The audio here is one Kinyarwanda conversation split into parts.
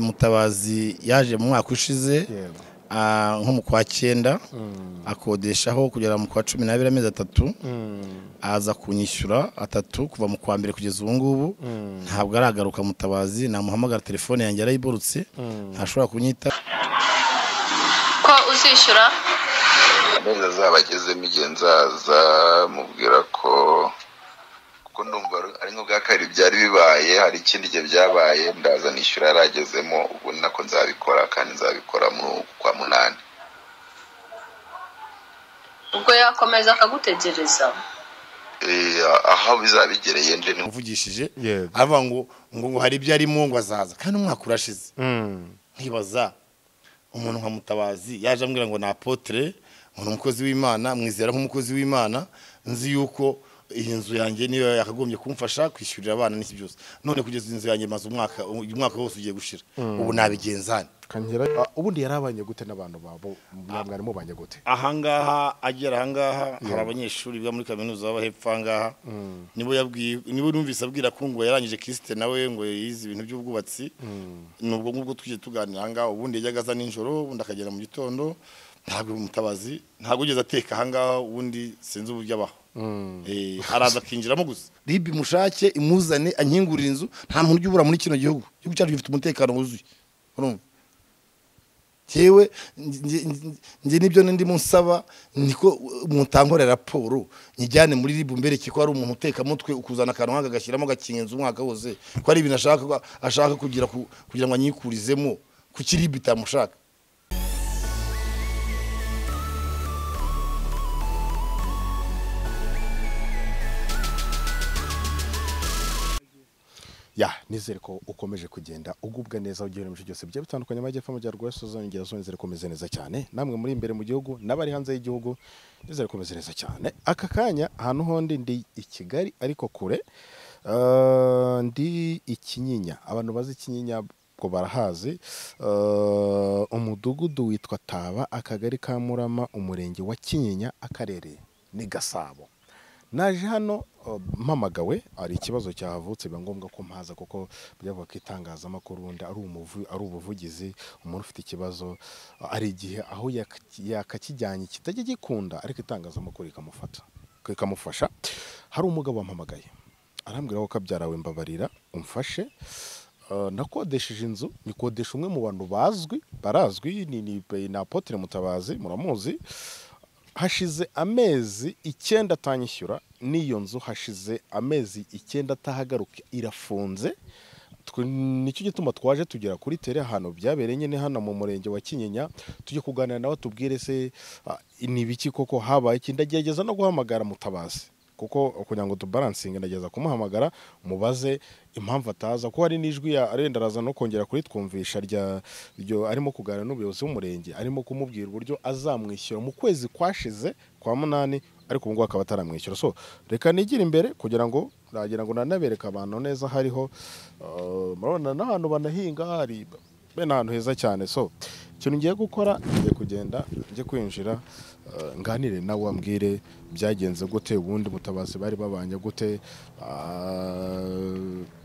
Mutabazi yaje mu mwaka ushize nko mu kwa 9 akodeshaho kugera mu kwa 12 amezi 3 aza kunyishyura 3 kuva mu kwa mbere kugeza ubu ngubu ntabwo aragaruka. Mutabazi namuhamagara telefone yanjye arayiborutse ntashobora kunyita ko uzishyura neza zabagezemo igenzaza mubwira ko ndumva ari nko bwakari byari bibaye hari ikindi gihe byabaye ndaza nishyura yaragezemo ubu nako nzabikora kandi nzabikora mu kwa 8 ubwo yakomeza akagutegereza aho bizabigereye nje mvugishije ava ngo hari ibyo arimo ngo azaza kandi umwaka urashize nkibaza umuntu nka Mutabazi yaje ambwira ngo na apotre umuntu umukozi w'Imana mwizera nk'umukozi w'Imana nzi yuko iyi nzu yanjye niyo yakagombye kumfasha kwishyurira abana n'iki byose none kugeza inzu yanjye maze umwaka wose ugiye gushira ubu nabigenzane kangera ubundi yarabanye gute n'abantu babo mwari mubanye gute ahangaha agera ahangaha hari abanyeshuri biga muri kaminuza b'abahepfo ahangaha nibo numvise abwira ko ngo yarangije Christe nawe ngo yize ibintu by'ubwubatsi nubwo ngubwo twije tuganira ahangaha ubundi yajyaga aza ninjoro ubundi akagera mu gitondo ntabwo Mutabazi ntabwo ugeze ateka ahangaha ubundi sinzi uburyo abaho araza akinjiramo gusa ribi mushake imuzane ankingurira inzu nta muntu ujya ubura muri kino gihugu cyacu gifite umutekano wuzuye urumva cyewe nje nibyo ndi musaba niko mutankorera raporo njyane muri ribu mbere kiko ari umuntu uteka mutwe ukuzana akantu agashyiramo gakinga inzu umwaka wose ko ari ibintu ashaka kugira ngo anyikurizemo ku kiribi tamushaka nizere ko ukomeje kugenda ugubwa neza ugiye mu byose bye bitandukanye amajyepfo amajyaruguru y'Ingera zonzere komeze neza cyane namwe muri imbere mu gihugu nabari hanze y'igihugu nizere komeze neza cyane aka kanya ahantu hondi ndi i Kigali ariko kure ndi Ikinyinya abantu bazi Ikinyinya ko barahazi umudugudu witwa Taba akagari ka Murama umurenge wa Kinyinya akarere ni Gasabo naje hano mpamagawe ari ikibazo cyahavutse biba ngombwa ko mpaza kuko byavuga ko itangazamakuru undi ari ubuvugizi umuntu ufite ikibazo ari igihe aho yakakijyanye kitajya gikunda ariko itangazamakuru ikamufasha hari umugabo wampamagaye arambwira ko kabyarawe mbabarira umfashe nakodesheje inzu nikodesha umwe mu bantu barazwi ni Apotre Mutabazi muramuzi hashize amezi 9 atanyishyura niyo nzu hashize amezi 9 atahagaruka irafunze nicyo gituma twaje tugera kuri tere hano byabereye nyene hano mu murenge wa Kinyinya tujye kuganira nawe tubwire se nibiki koko habaye kindagegeza no guhamagara Mutabazi kuko kugira ngo tubalansinge ndageza kumuhamagara mubaze impamvu ataza ko hari nijwi ya arenda raza no kongera kuri twumvisha ryo arimo kuganira n'ubuyobozi w'umurenge arimo kumubwira uburyo azamwishyura mu kwezi kwashize kwa 8 ariko ngo akaba ataramwishyura so reka nigira imbere kugira ngo nanabereka abantu neza hariho murabona n'ahantu banahinga hari bene ahantu heza cyane so ikintu ngiye gukora ngiye kugenda ngiye kwinjira nganire nawe wambwire byagenze gute ubundi Mutabazi bari babanye gute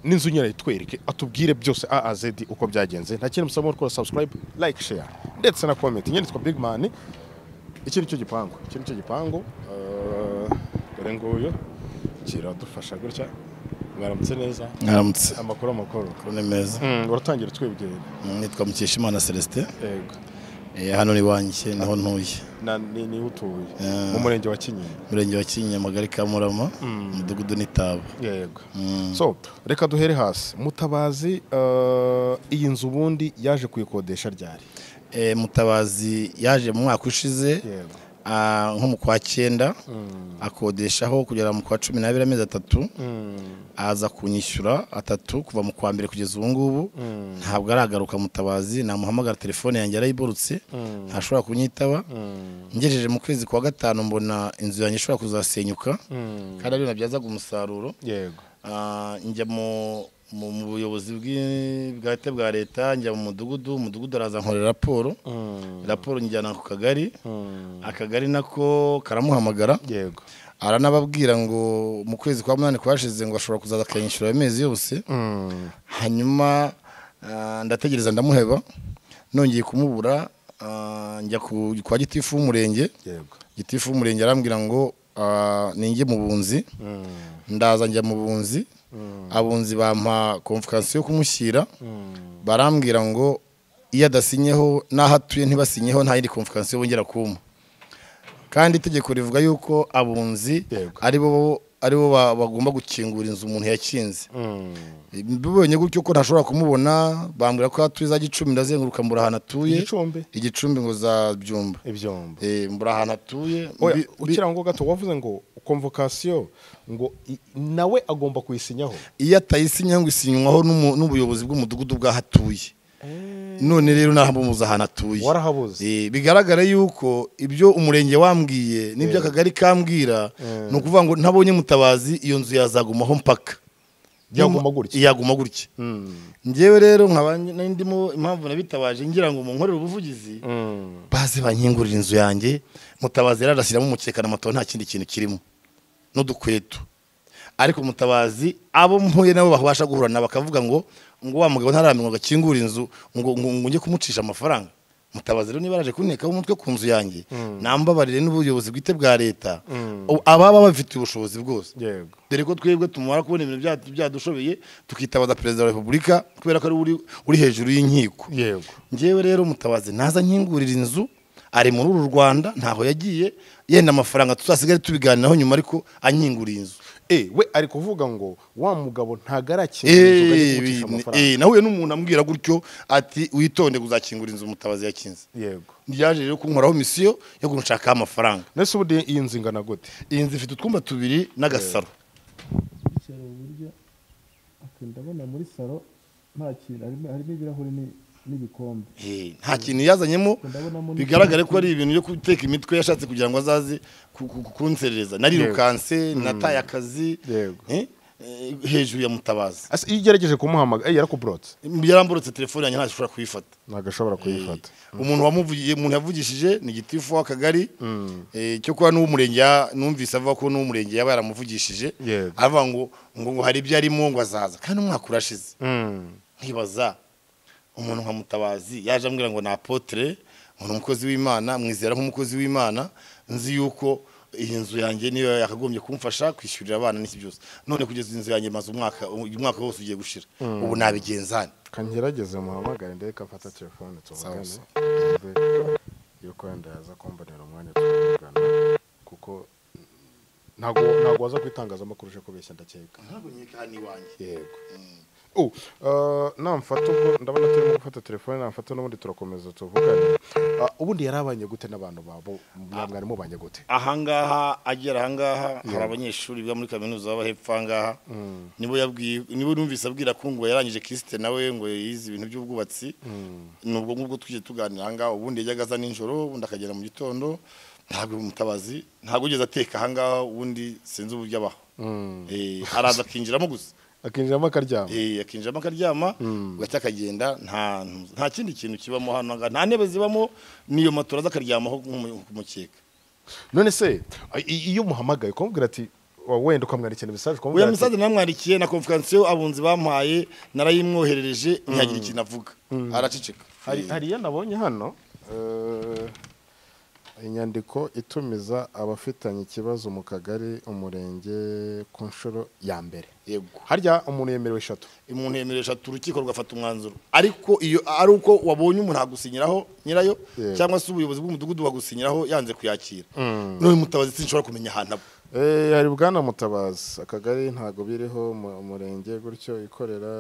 n'inzu nyine itwereke atubwire byose A a Z uko byagenze nta kintu musaba gukora subscribe like share ndetse na comment nyine twa Big Man iki nicyo gipangu dore nguyu kiradufasha gutya mwaramutse neza mwaramutse amakuru kone meza uratangira twibwira nitwa Mukeshimana Celestin yego hano ni wanjye niho ntuye ni utuye mu murenge wa Kinyinya magari ka Murama umudugudu ni Taba yego so reka duhere hasi Mutabazi iyi nzu ubundi yaje kuyikodesha ryari Mutabazi yaje mu mwaka ushize nko mu kwa 9 akodeshaho kugera mu kwa 12 amezi 3 aza kunyishyura 3 kuva mu kwa mbere kugeza ubu ngubu ntabwo aragaruka. Mutabazi namuhamagara telefone yanjye arayiborutse ntashobora kunyitaba ngejeje mu kwezi kwa 5 mbona inzu yanjye ishobora kuzasenyuka kandi ari nabyazaga umusaruro yego njya mu buyobozi bwa leta njya mu mudugudu araza nkorera raporo njyana ku akagari nako karamuhamagara yego aranababwira ngo mu kwezi kwa 8 kwashize ngo ashobora kuzaza akanyishyura amezi yose hanyuma ndategereza ndamuheba nongeye kumubura njya kwa gitifu w'umurenge yego gitifu w'umurenge arambwira ngo ninjye mu bunzi ndaza njya mu bunzi abunzi bampa conference yo kumushyira barambwira ngo iyo adasinyeho naho atuye ntibasinyeho nta yindi conference bongera kuma kandi itegeko rivuga yuko abunzi ari bo bagomba gukingura inzu umuntu yakinze bibonye gutyo ko ntashobora kumubona bambwira ko atuye za Gicumbi ndazenguruka mbura ahantu atuye igicumbi ngo za Byumba mbura ahantu atuye ukira ngo gato wavuze ngo convocation ngo nawe agomba kuyisinyaho iyo atayisinyaho ngo isinywaho n'ubuyobozi bw'umudugudu bw'ahatuye none rero nahamuza ahantu atuye warahabuze bigaragara yuko ibyo umurenge wambwiye n'ibyo akagari kambwira no kuvuga ngo ntabonye Mutabazi iyo nzu yazagumaho mpaka yaguma gutya njyewe rero ndimo impamvu nabitabaje ngira ngo munkorere ubuvugizi baze bankingurira inzu yanjye Mutabazi yararashyiramo umukeka n'amato nta kindi kintu kirimo n'udukweto ariko Mutabazi abo mpuye nabo babasha guhurana bakavuga ngo wa mugabo ntaramenye gakingura inzu ngo njye kumucisha amafaranga Mutabazi rero niba araje kuneka umutwe ku nzu yanjye nambabarire n'ubuyobozi bwite bwa leta ababa bafite ubushobozi bwose dore ko twebwe tumara kubona ibintu byadushobeye tukitabaza perezida wa Repubulika kubera ko ari uri hejuru y'inkiko njyewe rero Mutabazi naza nkingurira inzu ari muri uru Rwanda ntaho yagiye yenda amafaranga tuzasigare tubiganiraho nyuma ariko anyinguriye inzu we ari kuvuga ngo wa mugabo ntagarakinga nahuye n'umuntu ambwira gutyo ati witonde kuzakingura inzu Mutabazi yakinze yego ndiyaje rero kunkoraho misiyo yo gushaka amafaranga nese ubu iyi nzu ingana gute iyi nzu ifite utwumba tubiri n'agasaro ndabona muri saro nta kintu harimo ibirahuri n'ibikombe nta kintu yazanyemo bigaragare ko ari ibintu byo guteka imitwe yashatse kugira ngo azaze kunserereza narirukanse nataye akazi hejuru ya Mutabazi iyo ugerageje kumuhamagara yarakuburotse yaramburotse telefone yanjye ntashobora kuyifata ntagashobora kuyifata umuntu yavugishije ni gitifu w'akagari cyo kuba n'umurenge numvise avuga ko n'umurenge yaba yaramuvugishije avuga ngo hari ibyo arimo ngo azaza kandi umwaka urashize nkibaza umuntu nka Mutabazi yaje ambwira ngo na apotre umuntu umukozi w'Imana mwizera nk'umukozi w'Imana nzi yuko iyi nzu yanjye niyo yakagombye kumfasha kwishyurira abana n'iki byose none kugeza inzu yanjye maze umwaka wose ugiye gushira ubu nabigenzane kangerageze muhamagare ndeka mfata telefone tuvugane yuko wenda yaza kumbonera umwanya tuvugana kuko ntago waza kwitangazamakuru uje kubeshya ndakeka ntago nyika ni wanjye yego namfata ubwo ndabona turimo gufata telefone namfata n'ubundi turakomeza tuvugane ubundi yarabanye gute n'abantu babo mwari mubanye gute ahangaha hari abanyeshuri biga muri kaminuza b'abahepfo ahangaha nibo numvise abwira ko ngo yarangije Christe nawe ngo yize ibintu by'ubwubatsi nubwo ngubwo tuje tuganira ahangaha ubundi yajyaga aza nijoro ubundi akagera mu gitondo ntabwo Mutabazi ntabwo ugeze ateka ahangaha ubundi sinzi uburyo abaho araza akinjiramo gusa akinjiramo akaryama akinjiramo akaryama ugacya akagenda nta kindi kintu kibamo hano nta ntebe zibamo niyo matora z'akaryamaho kumukeka none se iyo muhamagaye kumubwira ati wenda ukamwandikira message kumubwira ati message namwandikiye na conference abunzi bampaye narayimwoherereje ntiyagira ikintu avuga araceceka hari nabonye hano inyandiko itumiza abafitanye ikibazo mu kagari umurenge ku nshuro ya mbere yego harya umuntu yemerewe 3 umuntu yemerewe 3 urukiko rugafata umwanzuro ariko iyo ari uko wabonye umuntu agusinyiraho nyirayo cyangwa se ubuyobozi bw'umudugudu wagusinyiraho yanze kuyakira none Mutabazi sinshobora kumenya ahantu hari bwana Mutabazi akagari ntago biriho umurenge gutyo ikorera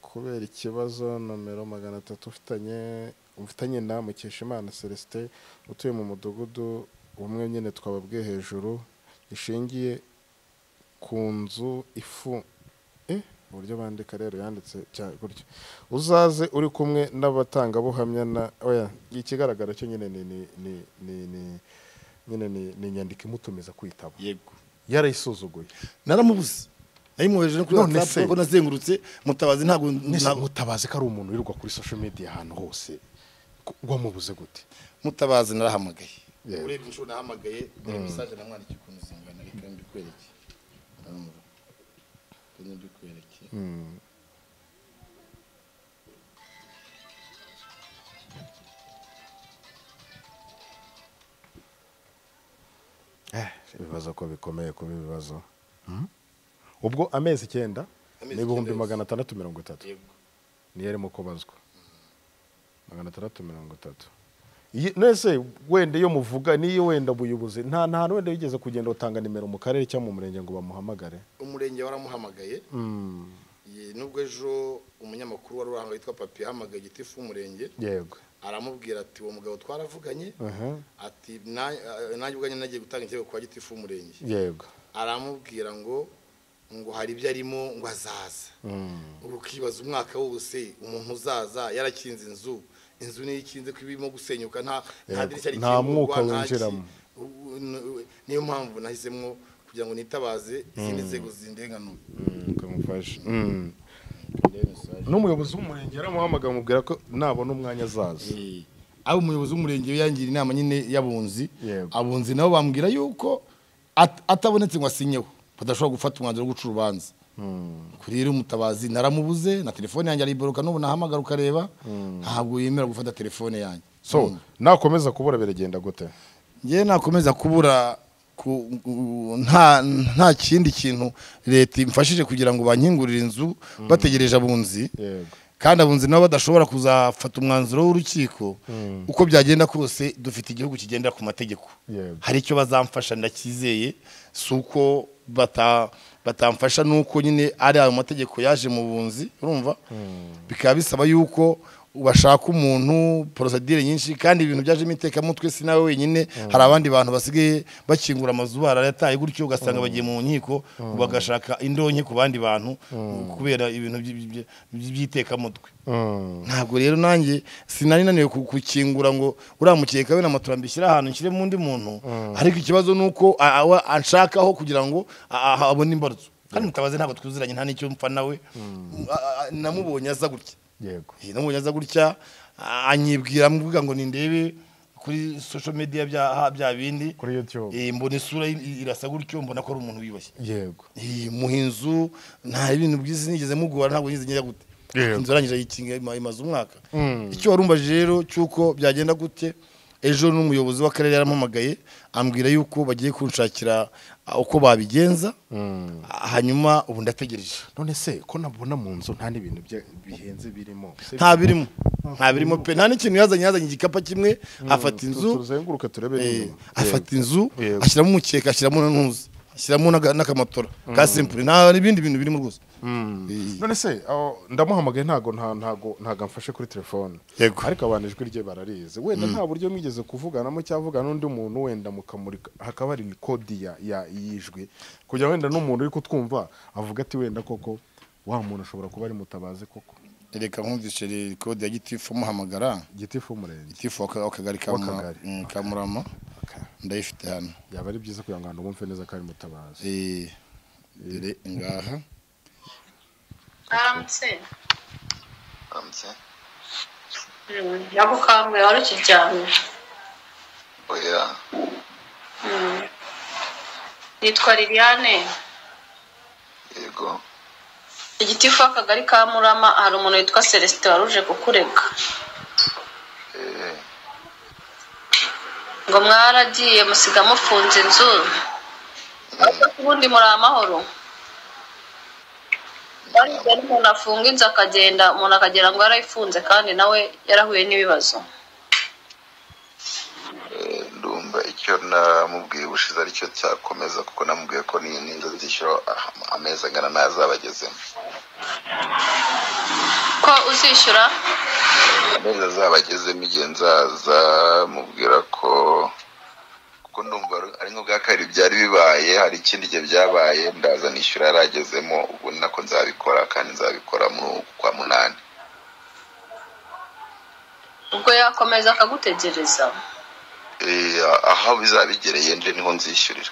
kubera ikibazo nomero 300 ufitanye na Mukeshimana Celestin utuye mu mudugudu umwe nyene twababwiye hejuru ishingiye ku nzu ifu uburyo bandika rero yanditse gutyo uzaze uri kumwe n'abatanga buhamya na oya ikigaragara cyo nyene ni nyandika imutumiza kwitaba yego yarayisuzuguye naramubuze ayimwohereje no kuri WhatsApp ko nazengurutse Mutabazi ntago Mutabazi ko ari umuntu wirirwa kuri social media ahantu hose wamubuze gute Mutabazi narahamagaye urebye inshuro nahamagaye message namwandikiye ukuntu zingana reka mbikwereke ibibazo ko bikomeye kuba ibibazo. Ubwo amezi 9 n'ibihumbi 630 niyo arimo kubazwa. 630. Nese wende yo muvuga niyo wenda buyobozi nta wenda yigeze kugenda utanga nimero mu karere cyangwa mu murenge ngo bamuhamagare. Umurenge waramuhamagaye. Nubwo ejo umunyamakuru wari urahanga yitwa Papi yahamagaye gitifu umurenge. Yego. Aramubwira ati uwo mugabo twaravuganye ati nanjye ubwanye nagiye gutanga ikirego kwa gitifu umurenge. Yego. Aramubwira ngo hari ibyo arimo ngo azaza. Ukibaza umwaka wose umuntu uzaza yarakinze inzu niyo ikinze kwibimo gusenyuka nta dirishya nta mwuka winjiramo. Niyo mpamvu nahisemo kugira ngo nitabaze izindi nzego zindenganura kamufasha. N'umuyobozi w'umurenge yaramuhamagaye amubwira ko nabona umwanya azaza. Abo umuyobozi w'umurenge yangira inama nyine y'abunzi. Abunzi nabo bambwira yuko atabonetse ngo asinyeho badashobora gufata umwanzuro wo guca urubanza. Kuri rero umutabazi naramubuze na telefone yanjye ariboroka n'ubu nahamagara ukareba ntabwo yemera gufata telefone yanjye. So nakomeza kubura biragenda gute? Ngiye nakomeza kubura nta kindi kintu leta imfashije kugira ngo bankingurire inzu bategereje abunzi. Kandi abunzi nabo badashobora kuzafata umwanzuro w'urukiko uko byagenda kose dufite igihugu kigendera ku mategeko. Hari icyo bazamfasha ndakizeye suko batamfasha nuko nyine ari ayo mategeko yaje mu bunzi urumva bikaba bisaba yuko ubashaka umuntu procedure nyinshi kandi ibintu byaje imiteka mutwe sinawe wenyine hari abandi bantu basigaye bakingura amazu barayataye gutyo ugasanga bagiye mu nkiko bagashaka indonke ku bandi bantu kubera ibintu byiteka mutwe. Ntabwo rero nanjye sinari naniwe kukingura ngo uramukeka we n'amaturambishyira ahantu nshyire mu ndi muntu ariko ikibazo nuko anshakaho kugira ngo abone imbarutso kandi mutabaze ntabwo twuziranye nta nicyo mpfa nawe namubonye aza gutya. Yego. Namubonye aza gutya anyibwira mvuga ngo nindebe kuri social media bya bindi kuri YouTube. Mbona isura irasa gutyo mbona ko ari umuntu wibashye. Yego. Muhinzu nta ibintu byiza nigeze mugora ntabwo nyize njya gute. Inzu arangije yikinga imaze umwaka. Icyo warumbaje rero cyuko byagenda gute ejo n'umuyobozi w'akarere yarampamagaye ambwira yuko bagiye kunshakira uko babigenza hanyuma ubu ndategereje. None se ko nabona mu nzu nta n'ibintu bihenze birimo? Nta birimo pe nta n'ikintu yazanye igikapa kimwe afata inzu tuzenguruka turebe afata inzu ashyiramo umukeka ashyiramo n'intuzi ashyiramo n'akamatora ka simple nta n'ibindi bintu birimo rwose. None se ndamuhamagaye ntago amfashe kuri telefone ariko abantu ijwi rye bararize wenda nta buryo mwigeze kuvuganamo cyavugana n'undi muntu wenda mukamurika hakaba ari kodi ya yijwi kugira wenda n'umuntu uri kutwumva avuga ati wenda koko wa muntu ashobora kuba ari mutabaze koko. Reka nkumvishe kode ya gitifu muhamagara gitifu umurenge gitifu akagari ka Murama ndayifite hano yaba ari byiza kugira ngo abantu bumve neza ko ari mutabaze. Dere ngaha Aramutse. Yagukambwe wari ukiryamye. Oya. Nitwa Liliane. Yego. Igitifu akagari ka Murama hari umuntu witwa Celestin waruje kukurega. Ngo mwaragiye musiga mufunze inzu. Ubundi muri amahoro. Bari umuntu afunga inzu akagenda umuntu akagera ngo yarayifunze kandi nawe yarahuye n'ibibazo. Ndumva icyo namubwiye ubushize aricyo cyakomeza kuko namubwiye ko n'inzu zishyura amezi angana n'azabagezemo. Ko uzishyura? Amezi azabagezemo igihe nzaza mubwira ko kuko ndumva ari nk'ubwa kabiri byari bibaye hari ikindi gihe byabaye ndaza nishyura yaragezemo ubu nako nzabikora kandi nzabikora mu kwa munani. Ubwo yakomeza akagutegereza? Aho bizabigereye nje niho nzishyurira.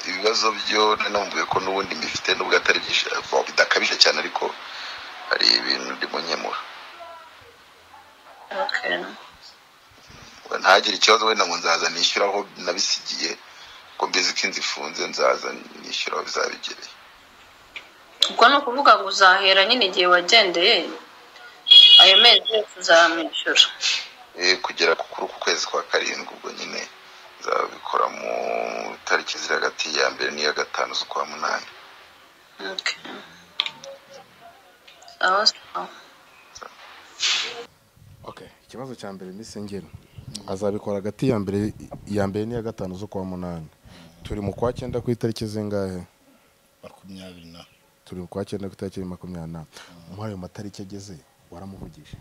Ibibazo byo namubwiye ko n'ubundi mbifite nubwo atari byinshi bidakabije cyane ariko hari ibintu ndimo nkemura. Ntagire ikibazo wenda ngo nzaza nishyura aho nabisigiye ko mbizi ko inzu ifunze nzaza nishyura aho bizabigereye. Ubwo ni ukuvuga ngo uzahera nyine igihe wagendeye ayo mezi yose uzamwishyura? Kugera ku kwezi kwa karindwi ubwo nyine nzabikora mu tariki ziri hagati ya 2 n'iya 5 z'ukwa munani. Okay. Sawa. Okay, ikibazo cya mbere ni sengero azabikora hagati ya mbere n'iya 5 z'ukwa munani. Turi mu kwa 9 ku itariki zingahe? 20 Turi mu kwa 9 ku itariki 20. Muri ayo matariki ageze waramuvugije?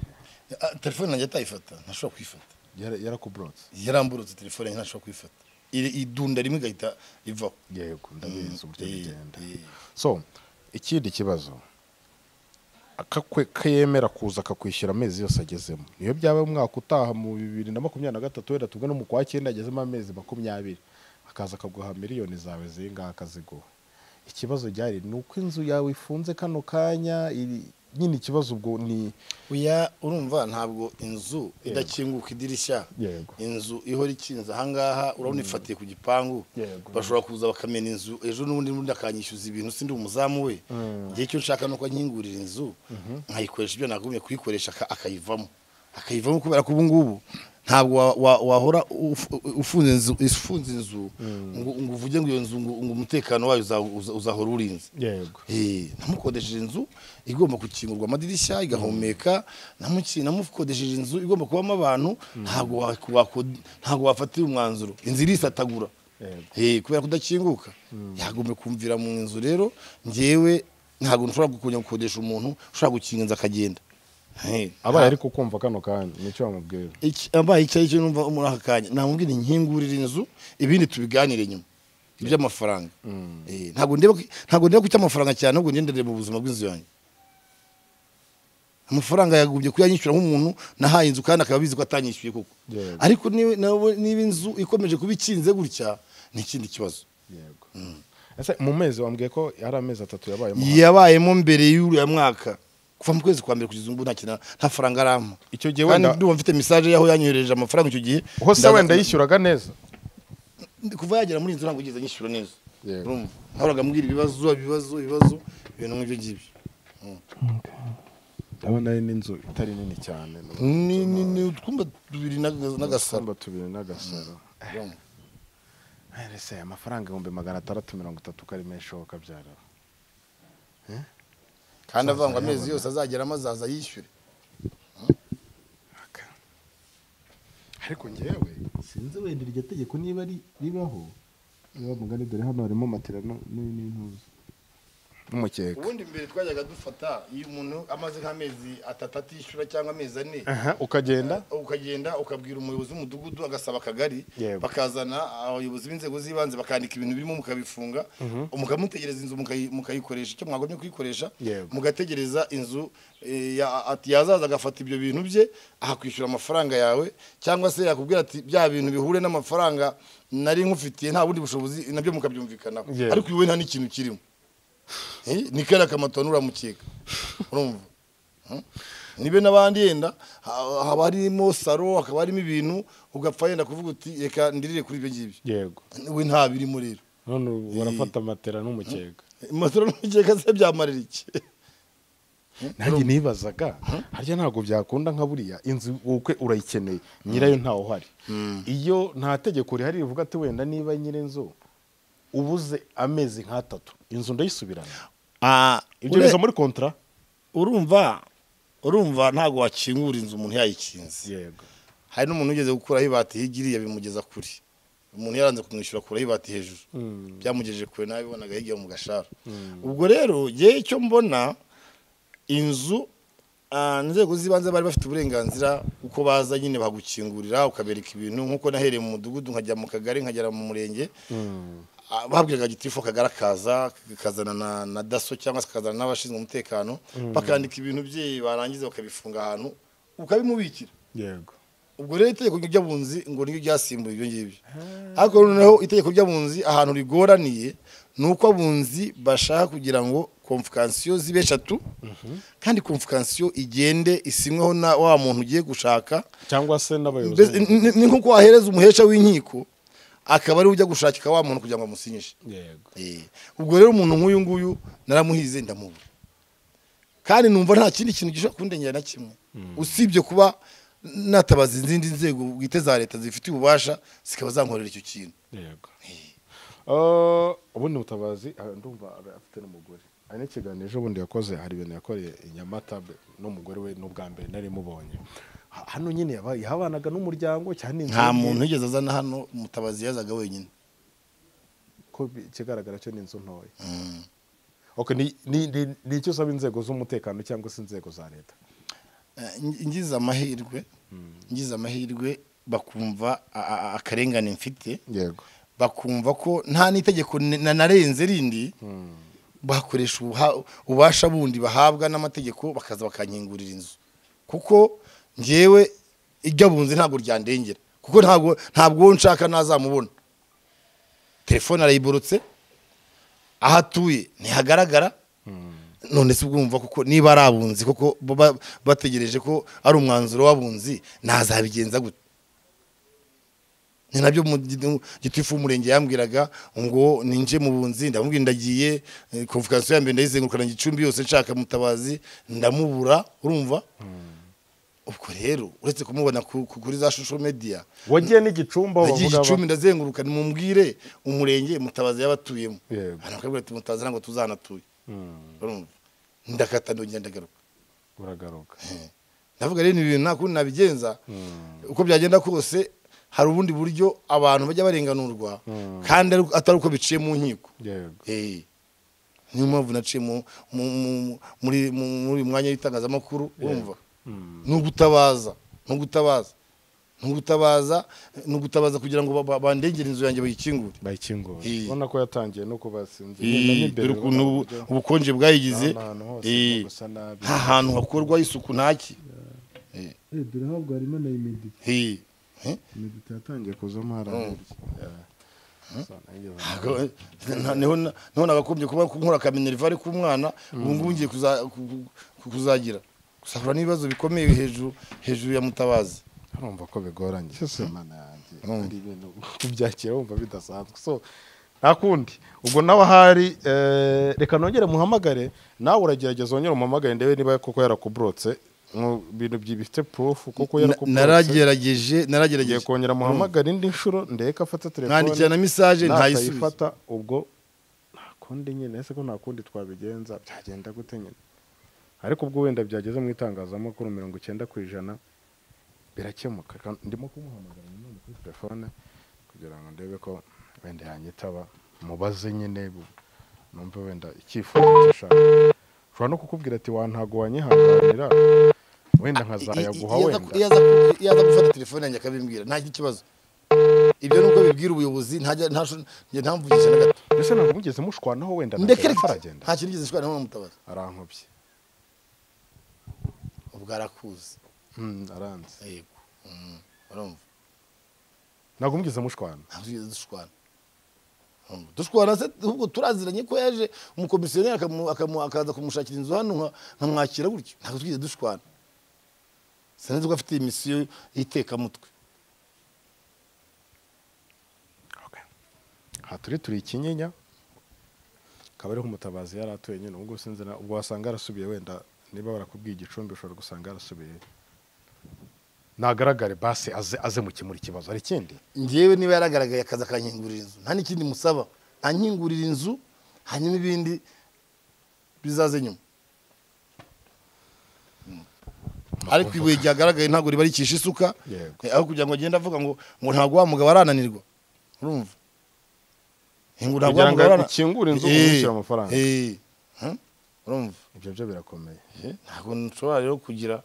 Telefone nanjye atayifata ntashobora kwifata. Yarakubrotse? Yaramburutse telefone yanjye ntashobora kwifata. Idunda rimwe gahita rivaho. Yego, ndabizi uburyo bigenda. So, ikindi kibazo akakemera kuza akakwishyura amezi yose agezemo. Niyo byaba umwaka utaha mu 2023 wenda tubwe no mu kwa 9 agezemo amezi 20 akaza akaguha miliyoni zawe zinga akaziguha. Ikibazo ryari nuko inzu yawe ifunze kano kanya nyine ikibazo ubwo ni uya urumva ntabwo inzu idakinguka idirishya. Inzu ihora ikinze ahangaha urabona ifatiye ku gipangu. Bashobora kuza bakamena inzu ejo n'ubundi akanyishyuza ibintu sindi umuzamu we. Igihe cyo nshaka nuko nkingurira inzu nkayikoresha ibyo nagumye kuyikoresha akayivamo kubera ko ubu ngubu ntabwo wahora ufunze inzu ngo uvuge ngo iyo nzu ngo umutekano wayo uzahora urinze. Yego. Namukodesheje inzu igomba gukingurwa amadirishya igahumeka, namukodesheje inzu igomba kubamo abantu, ntabwo wafatira umwanzuro inzu irisatagura. Kubera kudakinguka yagomba kumvira mu nzu. Rero njyewe ntabwo nshobora gukodesha umuntu ushobora gukinga inzu akagenda. Abaye ariko kumva kano kanya nicyo bamubwira. Abaye icyo numva muri aka kanya namubwira inkingurira inzu ibindi tubiganire nyuma iby'amafaranga. Ntabwo ndeba ku cy'amafaranga cyane ahubwo ngendere mu buzima bw'inzu yanjye. Amafaranga yagubye kuyanyishyura nk'umuntu nahaye inzu kandi akaba bizi ko atanyishyuye koko. Ariko niba inzu ikomeje kuba ikinze gutya ni ikindi kibazo. Yego. Ese mu mezi wambwiye ko yari amezi 3 yabayemo mbere y'uriya mwaka. Kuva mu kwezi kwa mbere kugeza ubu nta faranga arampa. Icyo gihe wenda ndumva mfite message yaho yanyohereje amafaranga icyo gihe. Hose wenda yishyuraga neza. Kuva yagera muri inzu ntabwo ugeze nyishyura neza. Urumva hahoraga mbwira ibibazo ibintu nk'ibyo ngibyo. Ndabona ari n'inzu itari nini cyane. Ni utwumba 2 n'agasaro. Ese amafaranga 630 kari menshi kabyara. Kandi avanga amezi yose azagera amazaza yishyure. Ariko ngewe sinzi wenda iryo tegeko niba ribaho. Niba mugani dore hano harimo materano n'intuzi. Umukeka. Ubundi mbere twajyaga dufata iyo umuntu amaze nk'amezi 3 atishyura cyangwa amezi 4. Ukagenda ukabwira umuyobozi w'umudugudu agasaba akagari bakazana abayobozi b'inzego z'ibanze bakandika ibintu birimo mukabifunga mukamutegereza inzu mukayikoresha icyo mwagomye kuyikoresha mugategereza inzu yazaza agafata ibyo bintu bye akakwishyura amafaranga yawe cyangwa se yakubwira ati bya bintu bihure n'amafaranga nari nkufitiye nta bundi bushobozi nabyo mukabyumvikana. Ariko iwe nta n'ikintu kirimo. Ni kera kamatonura mukeka. Urumva? Nibe nabandi yenda haba harimo saro akaba harimo ibintu ugapfa yenda kuvuga uti reka ndirire kuri ibyo ngibyo. Yego. We nta birimo rero. None barafata matera n'umukeka. Matera n'umukeka se byamarira iki? Nanjye nibazaga harya ntago byakunda nka buriya inzu ukwe urayikeneye nyirayo ntawo hari. Iyo nta tegeko rihari rivuga ati wenda niba nyirenzo ubuze amezi nka 3 inzu ndayisubirana. Ibyo biza muri kontra. Urumva ntago wakingura inzu umuntu yayikinze. Yego. Hari n'umuntu ugeze gukuraho ibati higiriye bimugeza kuri. Umuntu yaranze kumwishyura kuraho ibati hejuru. Byamugejeje kure nabi bonaga higiye mu gashara. Ubwo rero je icyo mbona inzu inzego z'ibanze bari bafite uburenganzira uko baza nyine bagukingurira ukabereka ibintu nkuko nahereye mu mudugudu nkajya mu kagari nkagera mu murenge. Babwiraga gitifu kagarakaza kazana na daso cyangwa kazana n'abashinzwe umutekano bakandika ibintu bye barangiza bakabifunga ahantu ukabimubikira. Yego. Ubwo rero itegeko ry'abunzi ngo niyo ryasimbuye ibyo ngibyo. Ariko noneho itegeko ry'abunzi ahantu rigoraniye nuko abunzi bashaka kugira ngo konfukansiyo zibe 3 kandi konfukansiyo igende isinyweho na wa muntu ugiye gushaka cyangwa se n'abayobozi. Ni nkuko wahereza umuhesha w'inkiko akaba ari ujya gushakika wa muntu kugira ngo amusinyishe. Yego. Ubwo rero umuntu nk'uyu nguyu naramuhize ndamubura. Kandi numva nta kindi kintu gishobora kundengera na kimwe. Usibye kuba natabaza izindi nzego bwite za leta zifite ububasha zikaba zankorera icyo kintu. yego ubundi Mutabazi ndumva afite n'umugore ari n'ikiganiro ejo bundi yakoze hari ibintu yakoreye i Nyamata n'umugore we n'ubwa mbere nari mubonye hano nyine yahabanaga n'umuryango cyane nta muntu yigeze azana hano Mutabazi yazaga wenyine ko kigaragara cyo n'inzu ntoya okay ni icyo usaba inzego z'umutekano cyangwa se inzego za leta ngize amahirwe bakumva akarengane mfite yego bakumva ko nta n'itegeko narenze rindi bakoresha ubasha bundi bahabwa n'amategeko bakaza bakanyingurira inzu kuko ngewe ijya bunze ntabwo ryandengera kuko ntabwo nshaka nazamubona telefone arayiborotse aho atuye ntihagaragara none se ubwumva kuko niba ari abunzi kuko bategereje ko ari umwanzuro w'abunzi nazabigenza gute ni nabyo gitifu umurenge yambwiraga ngo ninje mu bunzi ndamubwira ndagiye convocation ya mbere ndayizengurukana Gicumbi yose nshaka Mutabazi ndamubura urumva ubwo rero uretse kumubona kuri za social media wagiye n'Igicumbi bavuga Gicumbi ndazenguruka nimubwire umurenge Mutabazi yabatuyemo anakabwira ati Mutabazi ntabwo tuzanatuye urumva ndakata ndongera ndagaruka uragaruka ndavuga rero ibintu nakundi nabigenza uko byagenda kose hari ubundi buryo abantu bajya barenganurwa kandi atari uko biciye mu nkiko niyo mpamvu naciye muri mwanya w'itangazamakuru urumva nugutabaza kugira ngo bandengere inzu yanjye bayikingure ubona ko yatangiye no kubasinze ubukonje bwayigize nta hantu hakorwa isuku ntaki dore habwo harimo na imedi medita yatangiye kuzamo harahari niho nagakombye kuba nkora kaminerivare k'umwana ubu ngubu ngiye kuzagira gusahura n'ibibazo bikomeye hejuru ya Mutabazi urumva ko bigoranye cyose mana yanjye ari ibintu kubyakira wumva bidasanzwe so nakundi ubwo nawe hari reka nongere muhamagare nawe uragerageza wongere umuhamagare ndebe niba koko yarakubrotse mu bintu bifite proof koko naragerageje kongera muhamagara indi nshuro ndeka afata telefone nkandikira na message ntayifata ubwo nakundi nyine ese ko nakundi twabigenza byagenda gute nyine ariko ubwo wenda byageze mu itangazamakuru 90% birakemuka ndimo kumuhamagara nyine kuri telefone kugira ngo ndebe ko wenda yanyitaba mubaze nyine numve wenda icyifuzo cyashaka ushobora no kukubwira ati wa ntago wanyihanganira wenda nkazayaguha wenda yaza gufata telefone yanjye akabimbwira nta kibazo ibyo nuko bibwira ubuyobozi ntamvugisha na gato ese ntabwo mugeze mushwanaho wenda aragenda nta kintu geze shwanaho Mutabazi arankubye ubwo arakuze aranze yego urumva ntabwo mugeze mushwana ntabwo dushwana se ahubwo turaziranye ko yaje umukomisiyoneri akaza kumushakira inzu hano nkamwakira gutyo ntabwo twize dushwana saneze ko afite imisiyo y'itekamutwe turi ikinyinya akaba ariho Mutabazi yari atuye nyine ubwo sinzi ubwo wasanga yarasubiye wenda niba barakubwiye Igicumbi ushobora gusanga yarasubiye nagaragare base aze mukimura ikibazo ari kindi ngewe niba yaragaragaye akaza akanyingurira inzu nta n'ikindi musaba anyingurira inzu hanyuma ibindi bizaze nyuma ariko ibuye ryagaragaye ntabwo riba rikisha isuka aho kugira ngo agende avuga ngo ntabwo wa mugabo arananirwa urumva kugira ngo ukingure inzu umushyira amafaranga urumva ibyo byo birakomeye ntabwo nshobora rero kugira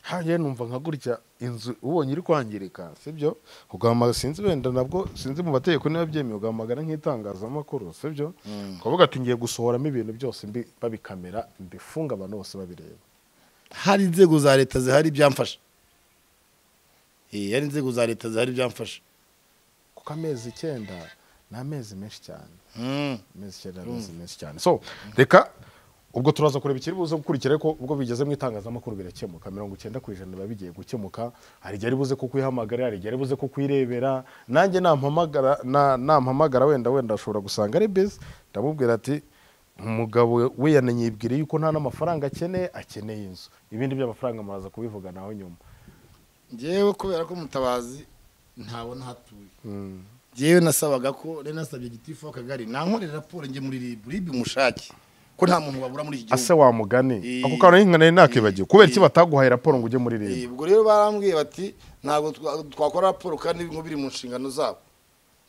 haje numva nka gutya inzu ubonye iri kwangirika sibyo ugamagara sinzi wenda nabwo sinzi mu bategeko niba byemeye ugamagara nk'itangazamakuru sibyo kuvuga ati ngiye gusohoramo ibintu byose babikamera mbifunga abantu bose babireba hari inzego za leta zihari byamfasha hari inzego za leta zihari byamfasha kuko amezi 9 ni amezi menshi cyane amezi 9 menshi cyane so reka ubwo turaza kureba ikiri buze gukurikira ko ubwo bigeze mu itangazamakuru birakemuka 90% biba bigiye gukemuka hari igihe ari buze kukwihamagara hari igihe ari buze kukwirebera nanjye nampamagara wenda ashobora gusanga ari busy ndamubwira ati umugabo we yananyibwiriye yuko nta n'amafaranga akeneye inzu, ibindi by'amafaranga muraza kubivuganaho nyuma. Njyewe kubera ko Mutabazi ntabona hatuye, njyewe nasabaga ko nasabye gitifu w'akagari nankorera raporo njye muri RIB mushake ko nta muntu wabura muri iki gihugu. Ase wa mugani ako kantu yinkana nakibagiye kubera iki bataguhaye raporo ngo ujye muri RIB. Ubwo rero barambwiye bati ntabwo twakora raporo kandi ngo biri mu nshingano zabo,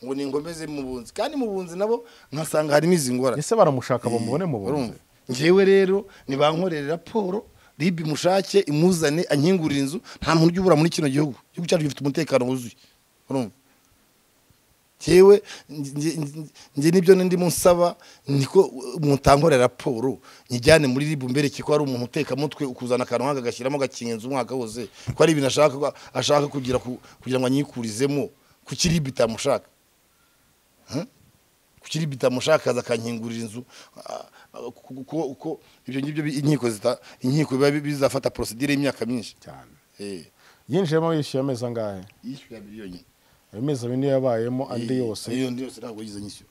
ngo ni ngomeze mu bunzi, kandi mu bunzi nabo nkasanga harimo izi ngora. Ese baramushaka bamubone mu bunzi. Njyewe rero nibankorera raporo RIB mushake imuzane ankingurira inzu, nta muntu ujya ubura muri kino gihugu cyacu gifite umutekano wuzuye. Urumva Jewe nje nibyo ndimo nsaba niko mutankorera raporo nyijyane muri RIB mbere kiko ari umuntu uteka mutwe ukuzana akantu agashyiramo gakingenza umwaka wose ko ari ibintu ashaka kugira ngo anyikurizemo ku RIB itamushaka. Ku RIB itamushaka akankingurira inzu kuko ibyo ngibyo inkiko bizafata procedure y'imyaka myinshi cyane. Yinjemo yishyuye amezi angahe? Yishyuye miliyoni. Amezi abiri yabayemo andi yose. Iyo ndi yose ntabwo yize nyishyura.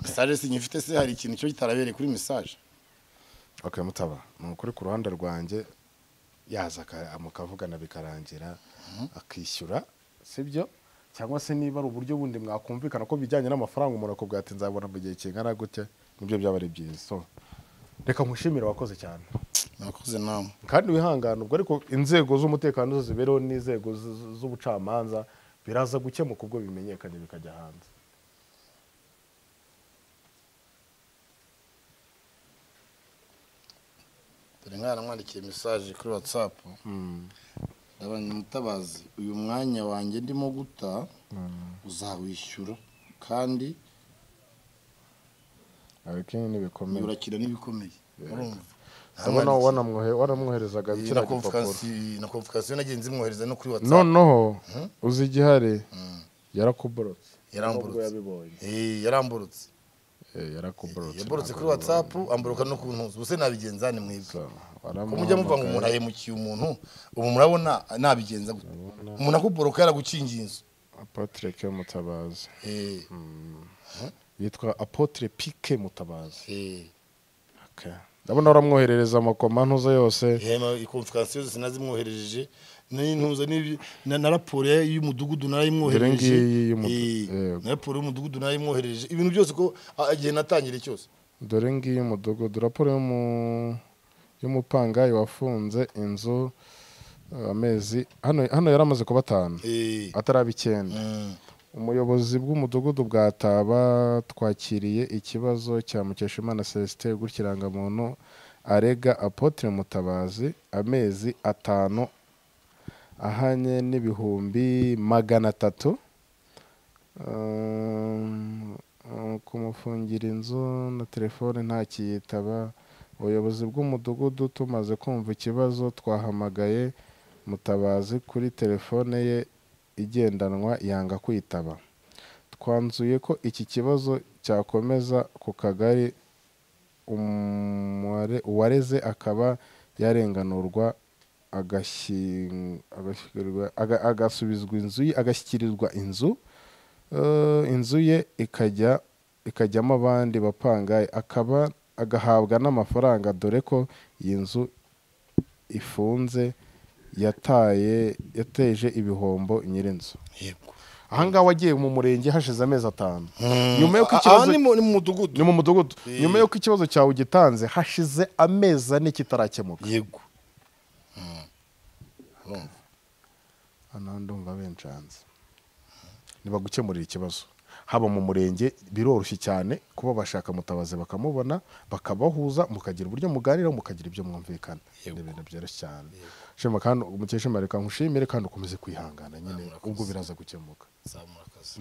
Message sinyifite se hari ikintu cyo kitarabereye kuri message. Okay Mutaba, nukuri ku ruhande rwanjye yaza amukavugana bikarangira akishyura sibyo, cyangwa se niba ari uburyo bundi mwakumvikana ko bijyanye n'amafaranga umuntu akubwira ati nzabona mu gihe kingana gute, nibyo byaba ari byiza. So reka nkushimire, wakoze cyane. Nakoze namwe kandi wihangana ubwo, ariko inzego z'umutekano zo zibereho n'inzego z'ubucamanza biraza gukemuka ubwo bimenyekanye bikajya hanze. dore nkana mwandikiye message kuri WhatsApp. Ndabanye Mutabazi, uyu mwanya wanjye ndimo guta uzawishyura kandi abikene nibikomeye urakira nibikomeye. Urumva Sabona wanamwoherezaga bikira gipapuro na convocation nagenzi mwohereza no kuri WhatsApp. Noneho uzi igihare yarakuborotse. Yaramburutse. Yaramburutse. Yarakuborotse. Yaborotse kuri WhatsApp amburuka no kuntuza. Ubuse nabigenza ni mwibwe. Kumujya muva ngo umuntu ahemukiye umuntu, ubu murabona nabigenza gute? Umuntu akuboroka yaragukingiye inzu. Apotre K Mutabazi. Yitwa Apotre Pike Mutabazi. Okay. Ndabona uramwoherereza amakomantuza yose. Convocation zose nazimwoherereje n'intuza na raporo y'umudugudu narayimwoherereje. Na raporo y'umudugudu narayimwoherereje. Ibintu byose ko agiye natangire cyose. Dore ngiye umudugudu, raporo y'umupangayi wafunze inzu amezi hano yaramaze kuba 5 ataraba 9. Umuyobozi bw'umudugudu bwataba twakiriye ikibazo cya Mukeshimana Celestin gukiranga arega Apotre Mutabazi amezi 5 ahanye n'ibihumbi 300 kumufungira inzu na telefone nta kiyitaba. Ubuyobozi bw'umudugudu tumaze kumva ikibazo twahamagaye Mutabazi kuri telefone ye igendanwa yanga kwitaba. Twanzuye ko iki kibazo cyakomeza ku kagari uwareze akaba yarenganurwa agashyikirizwa inzu ye ikajyamo abandi bapangaye agahabwa n'amafaranga, dore ko iyi nzu ifunze yateje ibihombo nyirinzu. Yego. Ahangaha wagiye mu murenge hashize amezi 5. Nyuma yo ikibazo ni mu mudugudu. Nyuma yo ikibazo cyawe gitanze hashize amezi 4 kitarakemuka. Yego. Ndumva bencanze. Niba gukemurira ikibazo haba mu murenge biroroshye cyane kuba bashaka Mutabazi bakamubona bakabahuza mukagira uburyo muganira mukagira ibyo mwumvikana. Ibintu byoroshye cyane. Shema kandi Mukeshimana reka nkushimire kandi ukomeze kwihangana nyine ubwo biraza gukemuka. Samurakazi.